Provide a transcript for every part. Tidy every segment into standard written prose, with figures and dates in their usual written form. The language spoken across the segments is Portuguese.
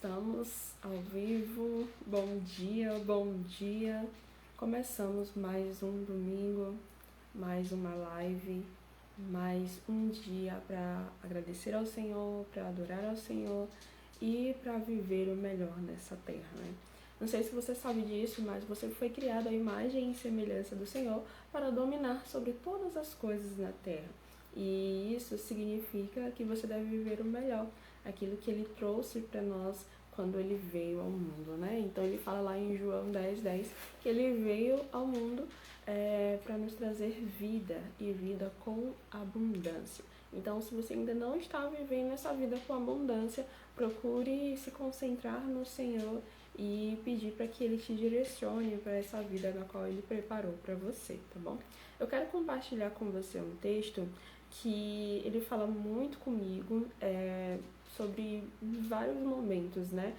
Estamos ao vivo. Bom dia, bom dia. Começamos mais um domingo, mais uma live, mais um dia para agradecer ao Senhor, para adorar ao Senhor e para viver o melhor nessa terra, né? Não sei se você sabe disso, mas você foi criado à imagem e semelhança do Senhor para dominar sobre todas as coisas na terra. E isso significa que você deve viver o melhor, aquilo que Ele trouxe para nós quando Ele veio ao mundo, né? Então Ele fala lá em João 10:10 que Ele veio ao mundo para nos trazer vida e vida com abundância. Então, se você ainda não está vivendo essa vida com abundância, procure se concentrar no Senhor e pedir para que Ele te direcione para essa vida na qual Ele preparou para você, tá bom? Eu quero compartilhar com você um texto que ele fala muito comigo sobre vários momentos, né?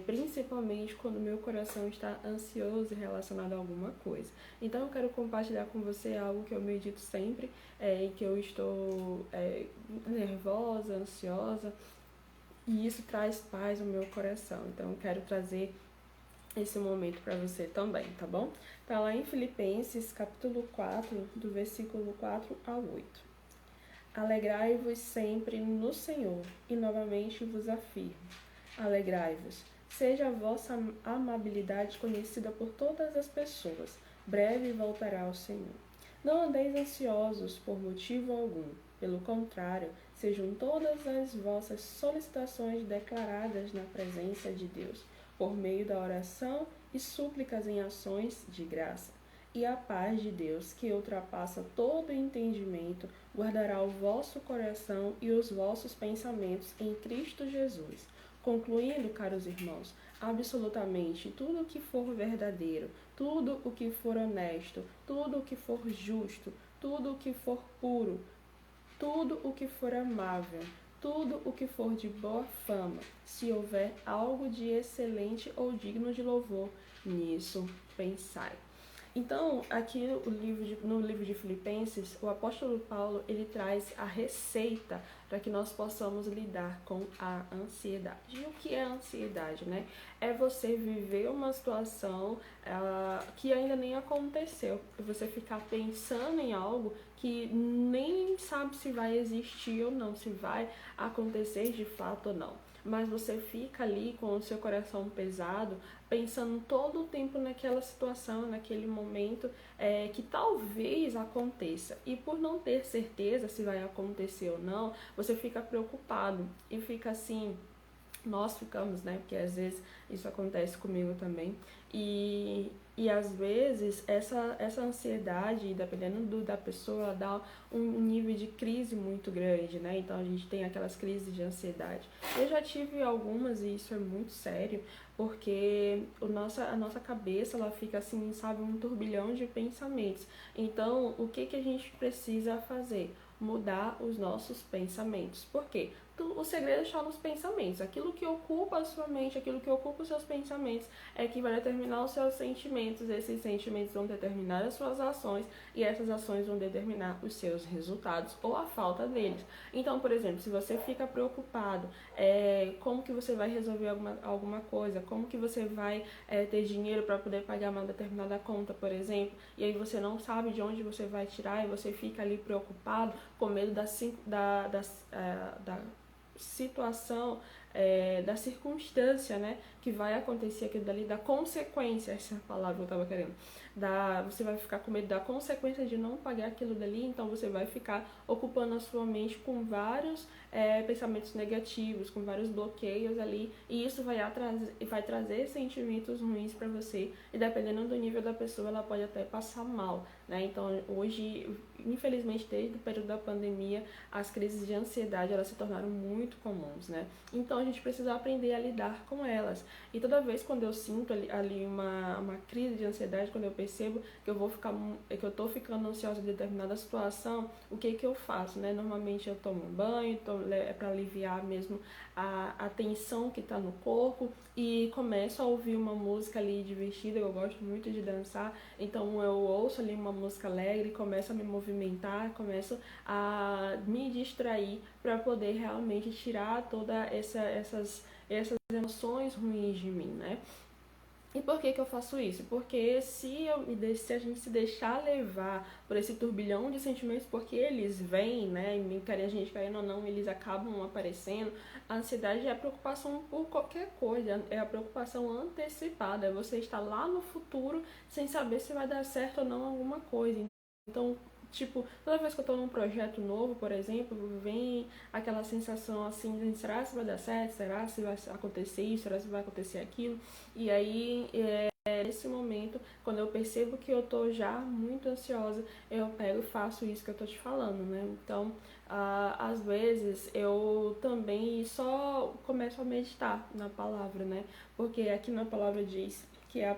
Principalmente quando meu coração está ansioso relacionado a alguma coisa. Então eu quero compartilhar com você algo que eu medito sempre e que eu estou nervosa, ansiosa, e isso traz paz ao meu coração. Então eu quero trazer esse momento para você também, tá bom? Tá lá em Filipenses, capítulo 4, do versículo 4 ao 8. Alegrai-vos sempre no Senhor, e novamente vos afirmo, alegrai-vos. Seja a vossa amabilidade conhecida por todas as pessoas. Breve voltará o Senhor. Não andeis ansiosos por motivo algum. Pelo contrário, sejam todas as vossas solicitações declaradas na presença de Deus, por meio da oração e súplicas em ações de graça. E a paz de Deus, que ultrapassa todo entendimento, guardará o vosso coração e os vossos pensamentos em Cristo Jesus. Concluindo, caros irmãos, absolutamente tudo o que for verdadeiro, tudo o que for honesto, tudo o que for justo, tudo o que for puro, tudo o que for amável, tudo o que for de boa fama, se houver algo de excelente ou digno de louvor, nisso pensai. Então, aqui no livro de Filipenses, o apóstolo Paulo, ele traz a receita para que nós possamos lidar com a ansiedade. E o que é a ansiedade, né? É você viver uma situação que ainda nem aconteceu. É você ficar pensando em algo que nem sabe se vai existir ou não, se vai acontecer de fato ou não. Mas você fica ali com o seu coração pesado, pensando todo o tempo naquela situação, naquele momento que talvez aconteça. E por não ter certeza se vai acontecer ou não, você fica preocupado e fica assim. Nós ficamos, né? Porque às vezes isso acontece comigo também. E às vezes essa ansiedade, dependendo da pessoa, ela dá um nível de crise muito grande, né? Então a gente tem aquelas crises de ansiedade. Eu já tive algumas e isso é muito sério, porque a nossa cabeça, ela fica assim, sabe, um turbilhão de pensamentos. Então, o que a gente precisa fazer? Mudar os nossos pensamentos. Por quê? O segredo está nos pensamentos. Aquilo que ocupa a sua mente, aquilo que ocupa os seus pensamentos é que vai determinar os seus sentimentos. Esses sentimentos vão determinar as suas ações e essas ações vão determinar os seus resultados ou a falta deles. Então, por exemplo, se você fica preocupado, como que você vai resolver alguma coisa, como que você vai ter dinheiro para poder pagar uma determinada conta, por exemplo, e aí você não sabe de onde você vai tirar e você fica ali preocupado com medo da situação, da circunstância, né, que vai acontecer aquilo dali, da consequência, essa palavra eu estava querendo, você vai ficar com medo da consequência de não pagar aquilo dali, então você vai ficar ocupando a sua mente com vários pensamentos negativos, com vários bloqueios ali, e isso vai trazer sentimentos ruins para você, e dependendo do nível da pessoa, ela pode até passar mal, né? Então hoje, infelizmente, desde o período da pandemia, as crises de ansiedade, elas se tornaram muito comuns, né? Então a gente precisa aprender a lidar com elas. E toda vez quando eu sinto ali uma crise de ansiedade, quando eu percebo que eu tô ficando ansiosa em determinada situação, o que eu faço, né? Normalmente eu tomo um banho, para aliviar mesmo a tensão que tá no corpo, e começo a ouvir uma música ali divertida. Eu gosto muito de dançar, então eu ouço ali uma música alegre, começo a me movimentar, começo a me distrair para poder realmente tirar toda essas emoções ruins de mim, né? E por que eu faço isso? Porque se a gente se deixar levar por esse turbilhão de sentimentos, porque eles vêm, né, e a gente querendo ou não, eles acabam aparecendo. A ansiedade é a preocupação por qualquer coisa, é a preocupação antecipada, é você estar lá no futuro sem saber se vai dar certo ou não alguma coisa. Então, tipo, toda vez que eu tô num projeto novo, por exemplo, vem aquela sensação assim, será se vai dar certo? Será se vai acontecer isso? Será se vai acontecer aquilo? E aí, nesse momento, quando eu percebo que eu tô já muito ansiosa, eu pego e faço isso que eu tô te falando, né? Então, às vezes, eu também só começo a meditar na palavra, né? Porque aqui na palavra diz que é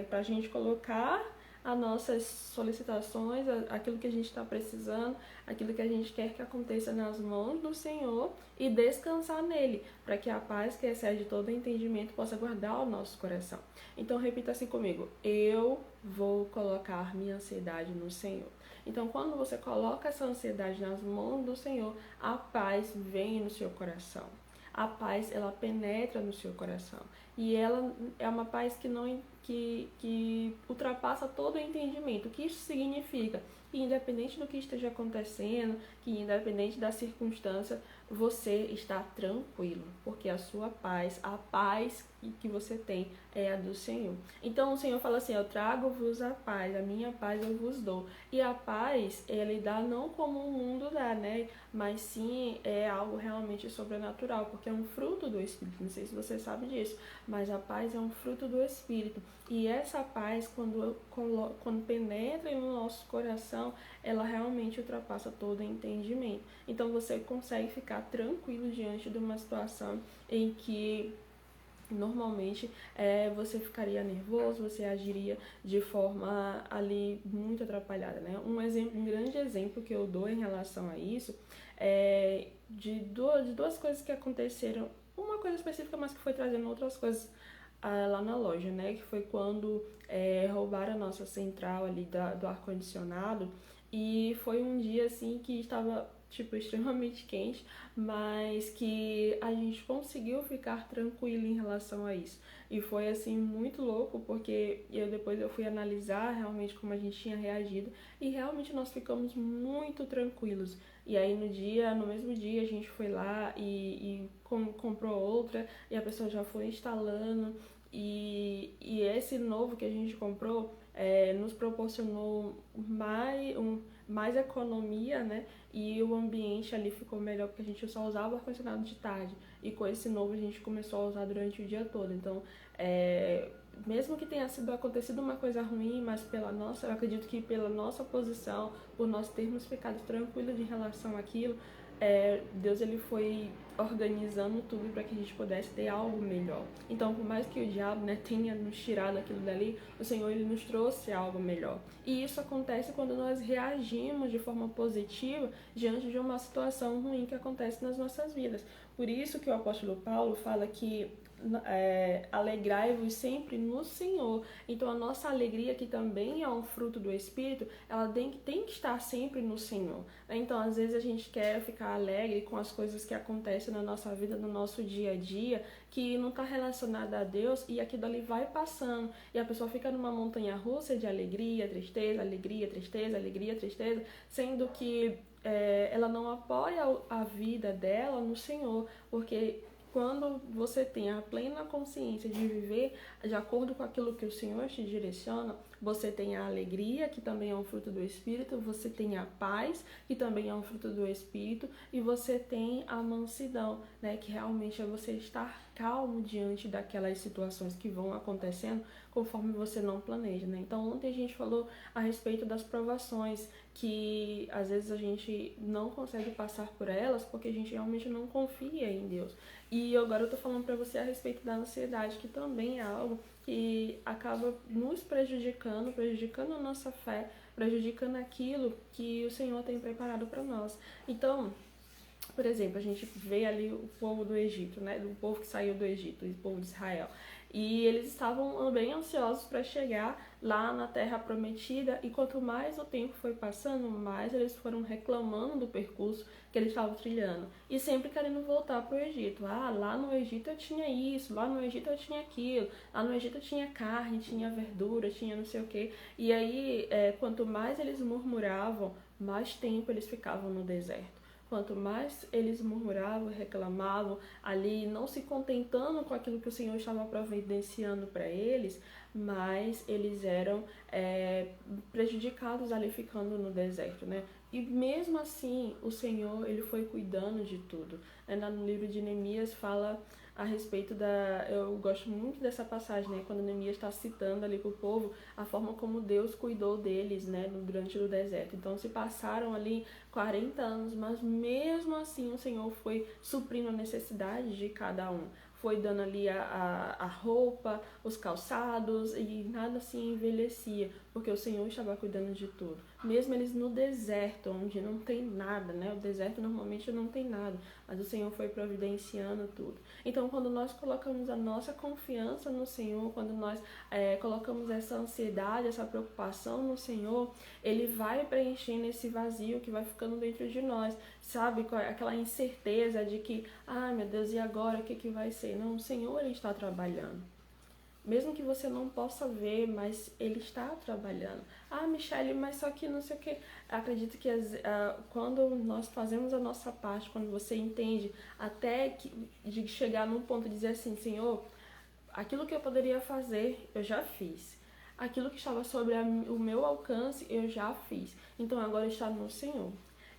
pra gente colocar as nossas solicitações, aquilo que a gente está precisando, aquilo que a gente quer que aconteça nas mãos do Senhor e descansar nele, para que a paz que excede todo entendimento possa guardar o nosso coração. Então repita assim comigo: eu vou colocar minha ansiedade no Senhor. Então quando você coloca essa ansiedade nas mãos do Senhor, a paz vem no seu coração. A paz, ela penetra no seu coração. E ela é uma paz que ultrapassa todo o entendimento. O que isso significa? Que independente do que esteja acontecendo, que independente da circunstância, você está tranquilo, porque a sua paz, a paz que você tem é a do Senhor. Então o Senhor fala assim: eu trago-vos a paz, a minha paz eu vos dou. E a paz, ele dá não como o mundo dá, né? Mas sim é algo realmente sobrenatural, porque é um fruto do Espírito. Não sei se você sabe disso, mas a paz é um fruto do Espírito. E essa paz, quando penetra no nosso coração, ela realmente ultrapassa todo entendimento. Então você consegue ficar tranquilo diante de uma situação em que normalmente você ficaria nervoso, você agiria de forma ali muito atrapalhada, né? Um grande exemplo que eu dou em relação a isso é de duas coisas que aconteceram, uma coisa específica, mas que foi trazendo outras coisas lá na loja, né? Que foi quando roubaram a nossa central ali do ar-condicionado, e foi um dia assim que estava tipo extremamente quente, mas que a gente conseguiu ficar tranquilo em relação a isso. E foi assim muito louco, porque depois eu fui analisar realmente como a gente tinha reagido, e realmente nós ficamos muito tranquilos. E aí no mesmo dia a gente foi lá e comprou outra, e a pessoa já foi instalando, e esse novo que a gente comprou nos proporcionou mais economia, né? E o ambiente ali ficou melhor, porque a gente só usava o ar-condicionado de tarde, e com esse novo a gente começou a usar durante o dia todo. Então, mesmo que tenha acontecido uma coisa ruim, mas eu acredito que pela nossa posição, por nós termos ficado tranquilos em relação àquilo, Deus ele foi organizando tudo para que a gente pudesse ter algo melhor. Então, por mais que o diabo, né, tenha nos tirado aquilo dali, o Senhor ele nos trouxe algo melhor. E isso acontece quando nós reagimos de forma positiva diante de uma situação ruim que acontece nas nossas vidas. Por isso que o apóstolo Paulo fala que alegrai-vos sempre no Senhor. Então a nossa alegria, que também é um fruto do Espírito, ela tem que estar sempre no Senhor. Então às vezes a gente quer ficar alegre com as coisas que acontecem na nossa vida, no nosso dia a dia, que não está relacionada a Deus, e aquilo ali vai passando, e a pessoa fica numa montanha russa de alegria, tristeza, alegria, tristeza, alegria, tristeza, sendo que ela não apoia a vida dela no Senhor, porque quando você tem a plena consciência de viver de acordo com aquilo que o Senhor te direciona, você tem a alegria, que também é um fruto do Espírito, você tem a paz, que também é um fruto do Espírito, e você tem a mansidão, né, que realmente é você estar calmo diante daquelas situações que vão acontecendo conforme você não planeja, né? Então ontem a gente falou a respeito das provações, que às vezes a gente não consegue passar por elas porque a gente realmente não confia em Deus. E agora eu tô falando pra você a respeito da ansiedade, que também é algo que acaba nos prejudicando a nossa fé, prejudicando aquilo que o Senhor tem preparado para nós. Então, Por exemplo, a gente vê ali o povo do Egito, né? Do povo que saiu do Egito, o povo de Israel. E eles estavam bem ansiosos para chegar lá na Terra Prometida, e quanto mais o tempo foi passando, mais eles foram reclamando do percurso que eles estavam trilhando. E sempre querendo voltar para o Egito. Ah, lá no Egito eu tinha isso, lá no Egito eu tinha aquilo, lá no Egito eu tinha carne, tinha verdura, tinha não sei o quê. E aí, quanto mais eles murmuravam, mais tempo eles ficavam no deserto. Quanto mais eles murmuravam, reclamavam ali, não se contentando com aquilo que o Senhor estava providenciando para eles, mais eles eram prejudicados ali ficando no deserto, né? E mesmo assim, o Senhor, ele foi cuidando de tudo. No livro de Neemias fala a respeito da... Eu gosto muito dessa passagem, né? Quando Neemias está citando ali para o povo a forma como Deus cuidou deles, né? Durante o deserto. Então, se passaram ali 40 anos, mas mesmo assim o Senhor foi suprindo a necessidade de cada um. Foi dando ali a roupa, os calçados, e nada se envelhecia, porque o Senhor estava cuidando de tudo. Mesmo eles no deserto, onde não tem nada, né? O deserto normalmente não tem nada, mas o Senhor foi providenciando tudo. Então, quando nós colocamos a nossa confiança no Senhor, quando nós colocamos essa ansiedade, essa preocupação no Senhor, Ele vai preenchendo esse vazio que vai ficando dentro de nós, sabe? Aquela incerteza de que, meu Deus, e agora o que vai ser? Não, o Senhor, Ele está trabalhando. Mesmo que você não possa ver, mas Ele está trabalhando. Michele, mas só que não sei o que. Acredito que quando nós fazemos a nossa parte, quando você entende, até de chegar num ponto de dizer assim, Senhor, aquilo que eu poderia fazer, eu já fiz. Aquilo que estava sobre o meu alcance, eu já fiz. Então agora está no Senhor.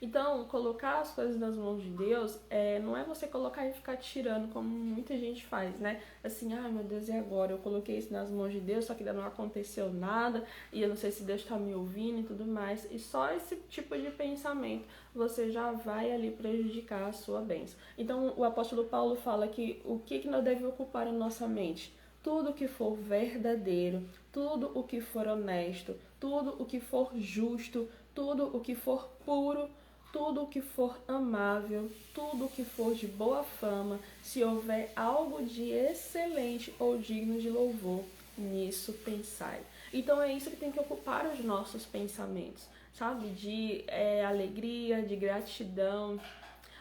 Então, colocar as coisas nas mãos de Deus não é você colocar e ficar tirando, como muita gente faz, né? Assim, meu Deus, e agora? Eu coloquei isso nas mãos de Deus, só que ainda não aconteceu nada, e eu não sei se Deus está me ouvindo e tudo mais. E só esse tipo de pensamento, você já vai ali prejudicar a sua bênção. Então, o apóstolo Paulo fala que o que nós devemos ocupar a nossa mente? Tudo o que for verdadeiro, tudo o que for honesto, tudo o que for justo, tudo o que for puro, tudo o que for amável, tudo o que for de boa fama, se houver algo de excelente ou digno de louvor, nisso pensai. Então é isso que tem que ocupar os nossos pensamentos, sabe? De alegria, de gratidão.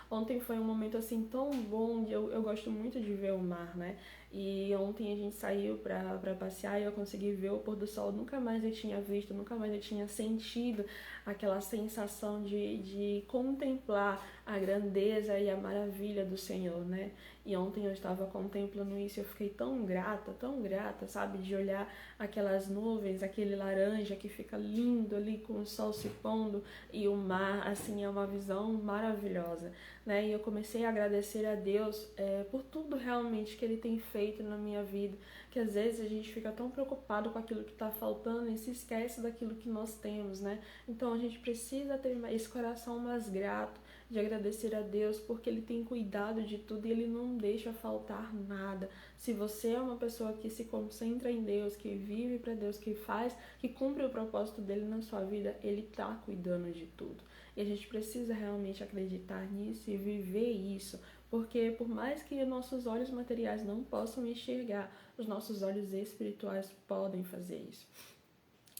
Ontem foi um momento assim tão bom, eu gosto muito de ver o mar, né? E ontem a gente saiu pra passear e eu consegui ver o pôr do sol. Nunca mais eu tinha visto, nunca mais eu tinha sentido aquela sensação de contemplar a grandeza e a maravilha do Senhor, né? E ontem eu estava contemplando isso e eu fiquei tão grata, sabe? De olhar aquelas nuvens, aquele laranja que fica lindo ali com o sol se pondo e o mar, assim, é uma visão maravilhosa, né? E eu comecei a agradecer a Deus por tudo realmente que Ele tem feito na minha vida, que às vezes a gente fica tão preocupado com aquilo que está faltando e se esquece daquilo que nós temos, né? Então a gente precisa ter esse coração mais grato, de agradecer a Deus, porque Ele tem cuidado de tudo e Ele não deixa faltar nada. Se você é uma pessoa que se concentra em Deus, que vive para Deus, que faz, que cumpre o propósito dele na sua vida, Ele está cuidando de tudo. E a gente precisa realmente acreditar nisso e viver isso, porque por mais que nossos olhos materiais não possam enxergar, os nossos olhos espirituais podem fazer isso.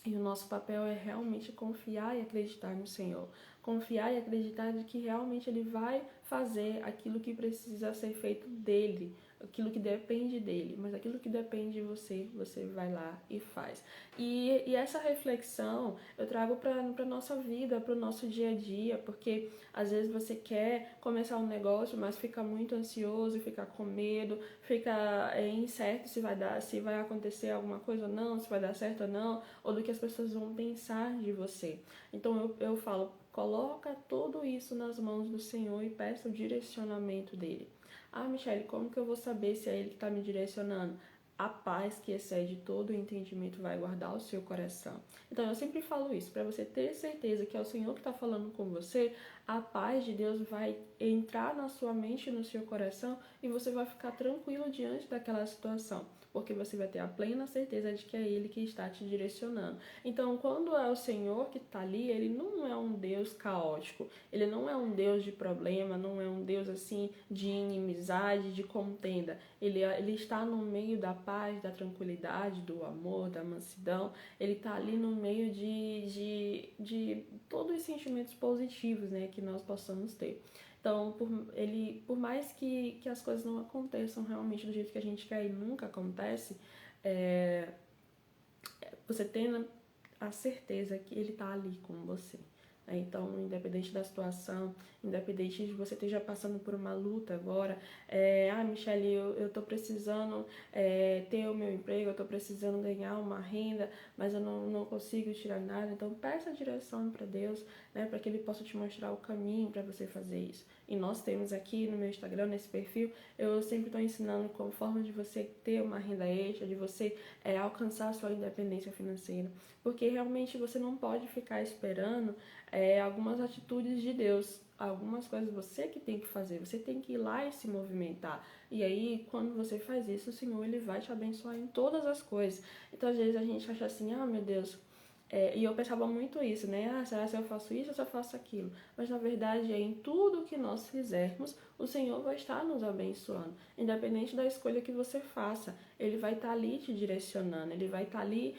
E o nosso papel é realmente confiar e acreditar no Senhor. Confiar e acreditar de que realmente Ele vai fazer aquilo que precisa ser feito dEle, aquilo que depende dEle. Mas aquilo que depende de você, você vai lá e faz. E essa reflexão eu trago para a nossa vida, para o nosso dia a dia, porque às vezes você quer começar um negócio, mas fica muito ansioso, fica com medo, fica incerto se vai acontecer alguma coisa ou não, se vai dar certo ou não, ou do que as pessoas vão pensar de você. Então eu falo, coloca tudo isso nas mãos do Senhor e peça o direcionamento dele. Michele, como que eu vou saber se é Ele que está me direcionando? A paz que excede todo o entendimento vai guardar o seu coração. Então eu sempre falo isso, para você ter certeza que é o Senhor que está falando com você, a paz de Deus vai entrar na sua mente e no seu coração e você vai ficar tranquilo diante daquela situação, porque você vai ter a plena certeza de que é Ele que está te direcionando. Então, quando é o Senhor que está ali, Ele não é um Deus caótico, Ele não é um Deus de problema, não é um Deus assim de inimizade, de contenda. Ele está no meio da paz, da tranquilidade, do amor, da mansidão. Ele está ali no meio de todos os sentimentos positivos, né, que nós possamos ter. Então, por mais que as coisas não aconteçam realmente do jeito que a gente quer e nunca acontece, você tenha a certeza que ele está ali com você. Então, independente da situação, independente de você esteja passando por uma luta agora, Michele, eu tô precisando ter o meu emprego, eu tô precisando ganhar uma renda, mas eu não consigo tirar nada. Então, peça a direção para Deus, né, para que Ele possa te mostrar o caminho para você fazer isso. E nós temos aqui no meu Instagram, nesse perfil, eu sempre estou ensinando como forma de você ter uma renda extra, de você alcançar a sua independência financeira. Porque realmente você não pode ficar esperando algumas atitudes de Deus, algumas coisas você que tem que fazer, você tem que ir lá e se movimentar. E aí, quando você faz isso, o Senhor ele vai te abençoar em todas as coisas. Então, às vezes a gente acha assim, meu Deus, e eu pensava muito isso, né? Será que eu faço isso ou se eu faço aquilo? Mas na verdade, em tudo que nós fizermos, o Senhor vai estar nos abençoando. Independente da escolha que você faça, Ele vai estar ali te direcionando, Ele vai estar ali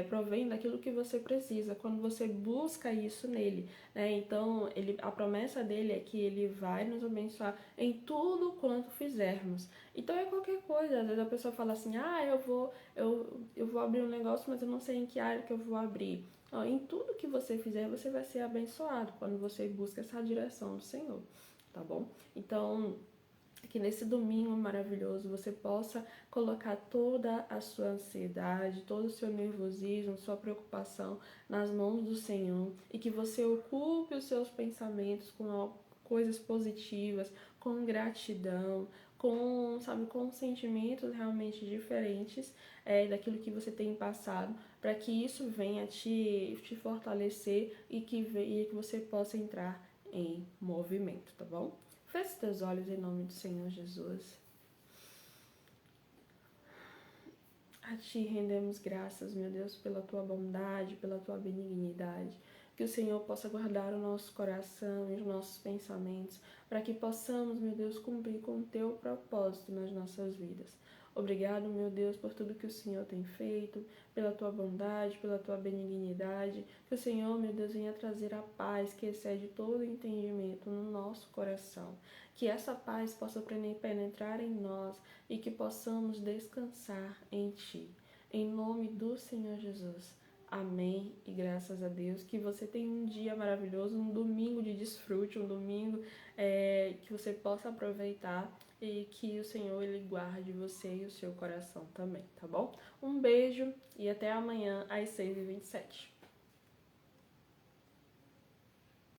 provendo aquilo que você precisa, quando você busca isso nele, né? Então, a promessa dele é que Ele vai nos abençoar em tudo quanto fizermos. Então, é qualquer coisa. Às vezes a pessoa fala assim, eu vou abrir um negócio, mas eu não sei em que área que eu vou abrir. Em tudo que você fizer, você vai ser abençoado quando você busca essa direção do Senhor, tá bom? Então, que nesse domingo maravilhoso você possa colocar toda a sua ansiedade, todo o seu nervosismo, sua preocupação nas mãos do Senhor e que você ocupe os seus pensamentos com coisas positivas, com gratidão, com sentimentos realmente diferentes daquilo que você tem passado, para que isso venha te fortalecer e que você possa entrar em movimento, tá bom? Feche teus olhos em nome do Senhor Jesus. A Ti rendemos graças, meu Deus, pela Tua bondade, pela Tua benignidade. Que o Senhor possa guardar o nosso coração e os nossos pensamentos, para que possamos, meu Deus, cumprir com o Teu propósito nas nossas vidas. Obrigado, meu Deus, por tudo que o Senhor tem feito, pela Tua bondade, pela Tua benignidade. Que o Senhor, meu Deus, venha trazer a paz que excede todo entendimento no nosso coração. Que essa paz possa penetrar em nós e que possamos descansar em Ti. Em nome do Senhor Jesus. Amém e graças a Deus. Que você tenha um dia maravilhoso, um domingo de desfrute, um domingo que você possa aproveitar e que o Senhor ele guarde você e o seu coração também, tá bom? Um beijo e até amanhã às 6h27.